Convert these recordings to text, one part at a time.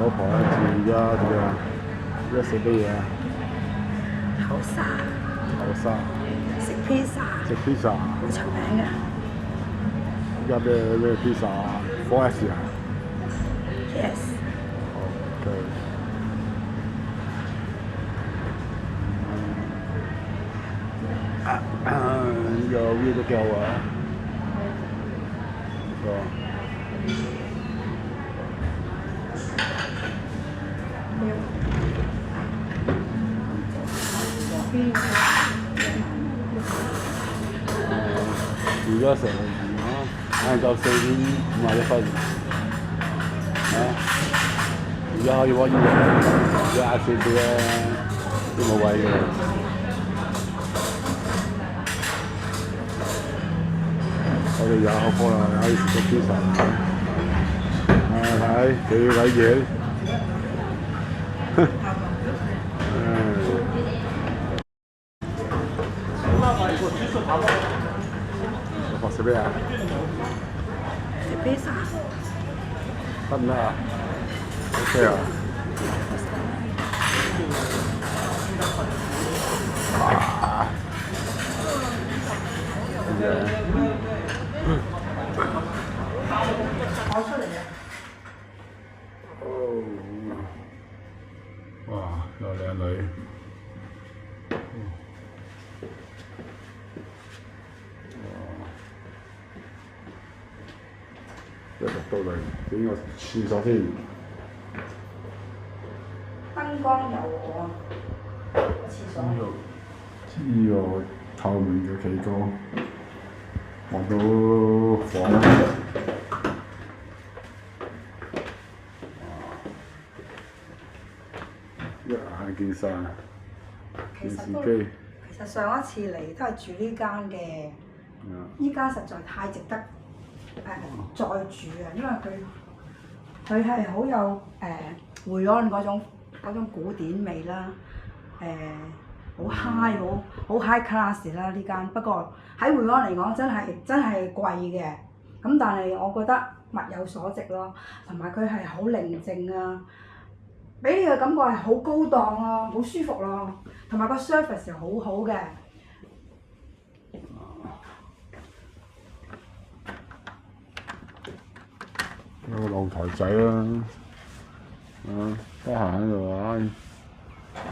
老婆而家點啊？而家食乜嘢啊？後沙後沙。食披薩，食 pizza。好出名嘅。而家咩 pizza 啊？4S 啊 Yes。OK。呢個 view 都幾好啊！唔錯。而家成晏晝4:51啊！而家可以揾嘢，而家晏少少咧都冇位嘅。我哋有口科啦，可以食個 pizza。睇幾位嘢。老婆食咩啊？食披薩。得唔得啊？OK 啊！哇！攞出嚟嘅。哇！又靚女。一入到嚟整個廁所先。燈光柔和廁所。呢個透明嘅企缸，望到房。一眼見晒電視機。其實上一次嚟都係住呢間嘅，依間實在太值得再住啊！因為佢係好有會安嗰種古典味啦，好 high 好 high class 啦呢間。不過喺會安嚟講真係貴嘅，咁但係我覺得物有所值咯，同埋佢係好寧靜啊，俾你嘅感覺係好高檔咯，好舒服咯，同埋個 service 好好嘅。有個露台仔啦，得閒喺度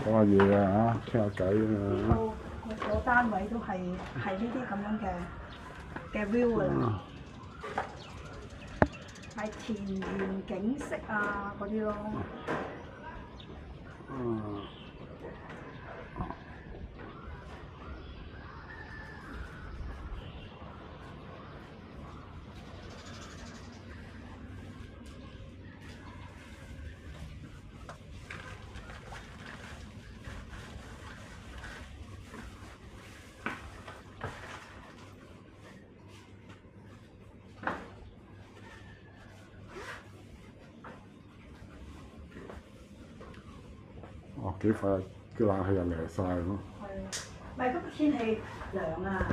講下嘢啊，傾下偈啊。個單位都係呢啲咁樣嘅 view 㗎啦，係田園景色啊嗰啲咯。幾快，啲冷氣又嚟晒咯。係，唔係今日天氣涼啊！